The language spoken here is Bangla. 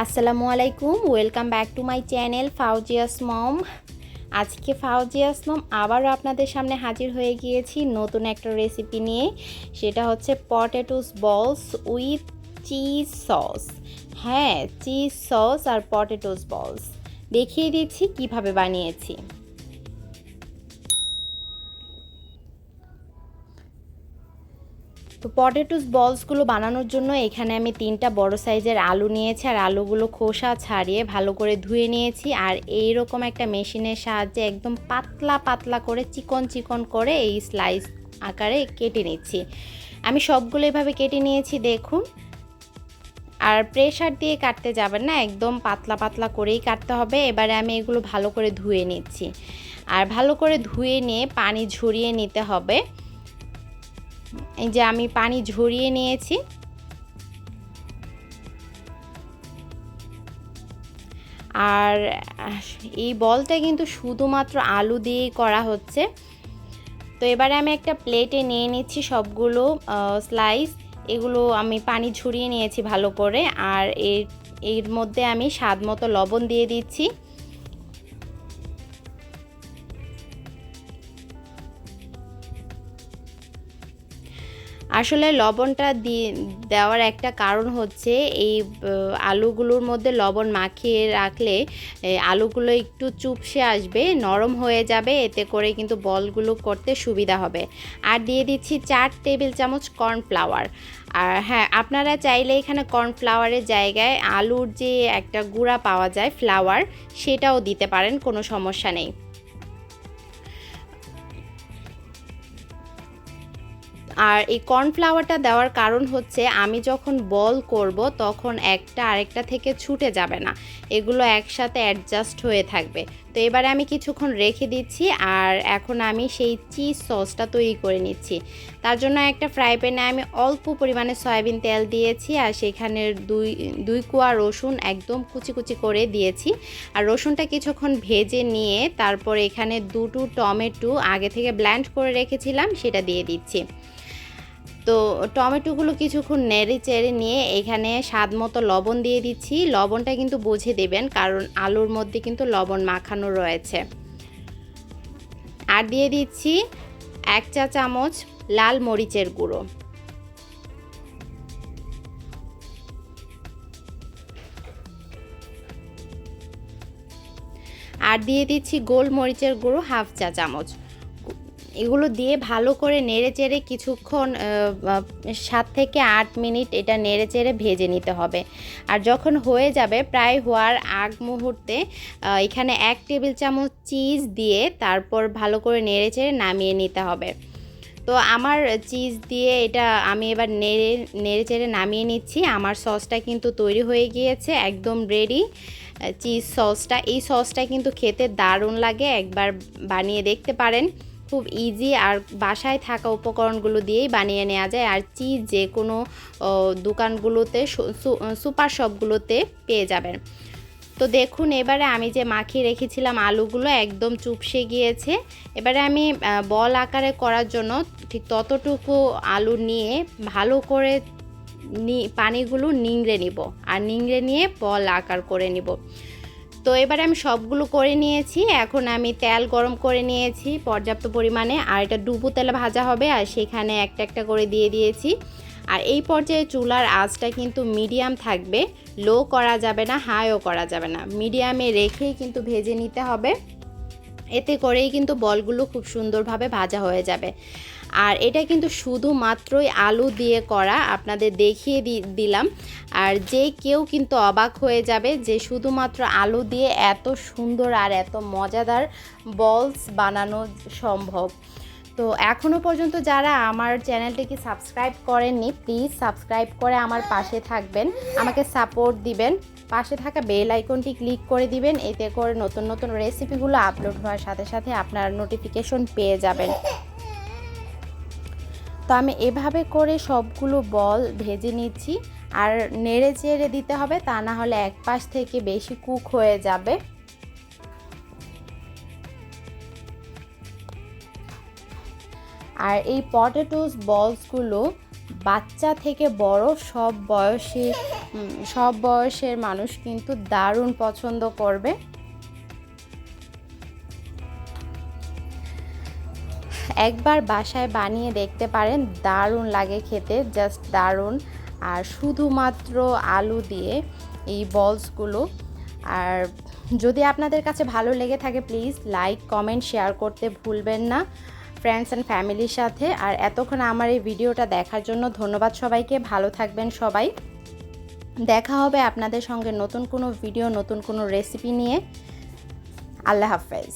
আসসালামু আলাইকুম, welcome back to my channel Fauzia's mom. আজকে ফাউজিয়াস মম আবারও আপনাদের সামনে হাজির হয়ে গিয়েছি নতুন একটা রেসিপি নিয়ে। সেটা হচ্ছে পটেটোস বলস উইথ চিজ সস। হ্যাঁ, চিজ সস আর পটেটোস বলস দেখিয়ে দিচ্ছি কিভাবে বানিয়েছি। তো পটেটোস বলসগুলো বানানোর জন্য এখানে আমি 3টা বড় সাইজের আলু নিয়েছি, আর আলুগুলো খোসা ছাড়িয়ে ভালো করে ধুয়ে নিয়েছি। আর এইরকম একটা মেশিনের সাহায্যে একদম পাতলা পাতলা করে চিকন চিকন করে এই স্লাইস আকারে কেটে নিচ্ছি। আমি সবগুলো এভাবে কেটে নিয়েছি, দেখুন। আর প্রেসার দিয়ে কাটতে যাবেন না, একদম পাতলা পাতলা করেই কাটতে হবে। এবারে আমি এগুলো ভালো করে ধুয়ে নিচ্ছি, আর ভালো করে ধুয়ে নিয়ে পানি ঝরিয়ে নিতে হবে। এই যে আমি পানি ঝরিয়ে নিয়েছি। আর এই বলটা কিন্তু শুধুমাত্র আলু দিয়েই করা হচ্ছে। তো এবারে আমি একটা প্লেটে নিয়ে নিচ্ছি সবগুলো স্লাইস। এগুলো আমি পানি ঝরিয়ে নিয়েছি ভালো করে। আর এর মধ্যে আমি স্বাদ মতো লবণ দিয়ে দিচ্ছি। আসলে লবণটা দেওয়ার একটা কারণ হচ্ছে এই আলুগুলোর মধ্যে লবণ মাখিয়ে রাখলে আলুগুলো একটু চুপসে আসবে, নরম হয়ে যাবে, এতে করে কিন্তু বলগুলো করতে সুবিধা হবে। আর দিয়ে দিচ্ছি 4 টেবিল চামচ কর্নফ্লাওয়ার। আর হ্যাঁ, আপনারা চাইলে এখানে কর্নফ্লাওয়ারের জায়গায় আলুর যে একটা গুঁড়া পাওয়া যায় ফ্লাওয়ার, সেটাও দিতে পারেন, কোনো সমস্যা নেই। আর এই কর্নফ্লাওয়ারটা দেওয়ার কারণ হচ্ছে আমি যখন বল করব তখন একটা আরেকটা থেকে ছুটে যাবে না, এগুলো একসাথে অ্যাডজাস্ট হয়ে থাকবে। তো এবারে আমি কিছুক্ষণ রেখে দিচ্ছি। আর এখন আমি সেই চিজ সসটা তৈরি করে নিচ্ছি। তার জন্য একটা ফ্রাই প্যানে আমি অল্প পরিমাণে সয়াবিন তেল দিয়েছি, আর সেখানে দুই কোয়া রসুন একদম কুচি কুচি করে দিয়েছি। আর রসুনটা কিছুক্ষণ ভেজে নিয়ে তারপর এখানে 2টো টমেটো আগে থেকে ব্লেন্ড করে রেখেছিলাম, সেটা দিয়ে দিচ্ছি। তো টমেটোগুলো কিছুক্ষণ নেড়ে চেড়ে নিয়ে এখানে স্বাদ মতো লবণ দিয়ে দিচ্ছি। লবণটা কিন্তু বুঝে দেবেন, কারণ আলুর মধ্যে কিন্তু লবণ মাখানো রয়েছে। আর দিয়ে দিচ্ছি 1 চা চামচ লাল মরিচের গুঁড়ো। আর দিয়ে দিচ্ছি গোলমরিচের গুঁড়ো 1/2 চা চামচ। এগুলো দিয়ে ভালো করে নেড়ে চেড়ে কিছুক্ষণ 7 থেকে 8 মিনিট এটা নেড়ে চেড়ে ভেজে নিতে হবে। আর যখন হয়ে যাবে, প্রায় হওয়ার আগ মুহূর্তে এখানে 1 টেবিল চামচ চিজ দিয়ে তারপর ভালো করে নেড়ে চেড়ে নামিয়ে নিতে হবে। তো আমার চিজ দিয়ে এটা আমি এবার নেড়ে চেড়ে নামিয়ে নিচ্ছি। আমার সসটা কিন্তু তৈরি হয়ে গিয়েছে, একদম রেডি চিজ সসটা। এই সসটা কিন্তু খেতে দারুণ লাগে, একবার বানিয়ে দেখতে পারেন। খুব ইজি, আর বাসায় থাকা উপকরণগুলো দিয়েই বানিয়ে নেওয়া যায়। আর চিজ যে কোনো দোকানগুলোতে, সুপার শপগুলোতে পেয়ে যাবেন। তো দেখুন, এবারে আমি যে মাখিয়ে রেখেছিলাম আলুগুলো একদম চুপসে গিয়েছে। এবারে আমি বল আকারে করার জন্য ঠিক ততটুকু আলু নিয়ে ভালো করে পানিগুলো নিংড়ে নিব, আর নিংড়ে নিয়ে বল আকার করে নিব। তো এবারে আমি সবগুলো করে নিয়েছি। এখন আমি তেল গরম করে নিয়েছি পর্যাপ্ত পরিমাণে, আর এটা ডুবো তেলে ভাজা হবে, আর সেখানে একটা একটা করে দিয়ে দিয়েছি। আর এই পর্যায়ে চুলার আঁচটা কিন্তু মিডিয়াম থাকবে, লো করা যাবে না, হাইও করা যাবে না, মিডিয়ামে রেখেই কিন্তু ভেজে নিতে হবে। এতে করেই কিন্তু বলগুলো খুব সুন্দরভাবে ভাজা হয়ে যাবে। আর এটা কিন্তু শুধুমাত্রই আলু দিয়ে করা, আপনাদের দেখিয়ে দিলাম। আর যে কেউ কিন্তু অবাক হয়ে যাবে যে শুধুমাত্র আলু দিয়ে এত সুন্দর আর এত মজাদার বলস বানানো সম্ভব। তো এখনও পর্যন্ত যারা আমার চ্যানেলটিকে সাবস্ক্রাইব করেননি, প্লিজ সাবস্ক্রাইব করে আমার পাশে থাকবেন, আমাকে সাপোর্ট দিবেন। পাশে থাকা বেল আইকনটি ক্লিক করে দিবেন, এতে করে নতুন নতুন রেসিপিগুলো আপলোড হওয়ার সাথে সাথে আপনার নোটিফিকেশন পেয়ে যাবেন। তো আমি এভাবে করে সবগুলো বল ভেজে নিচ্ছি। আর নেড়ে চেড়ে দিতে হবে, তা না হলে এক পাশ থেকে বেশি কুক হয়ে যাবে। আর এই পটেটোস বলসগুলো বাচ্চা থেকে বড় সব বয়সের মানুষ কিন্তু দারুণ পছন্দ করবে। একবার বাসায় বানিয়ে দেখতে পারেন, দারুণ লাগে খেতে, জাস্ট দারুণ। আর শুধুমাত্র আলু দিয়ে এই বলসগুলো। আর যদি আপনাদের কাছে ভালো লেগে থাকে প্লিজ লাইক, কমেন্ট, শেয়ার করতে ভুলবেন না ফ্রেন্ডস অ্যান্ড ফ্যামিলির সাথে। আর এতক্ষণ আমার এই ভিডিওটা দেখার জন্য ধন্যবাদ সবাইকে। ভালো থাকবেন সবাই। দেখা হবে আপনাদের সঙ্গে নতুন কোনো ভিডিও, নতুন কোনো রেসিপি নিয়ে। আল্লাহ হাফেজ।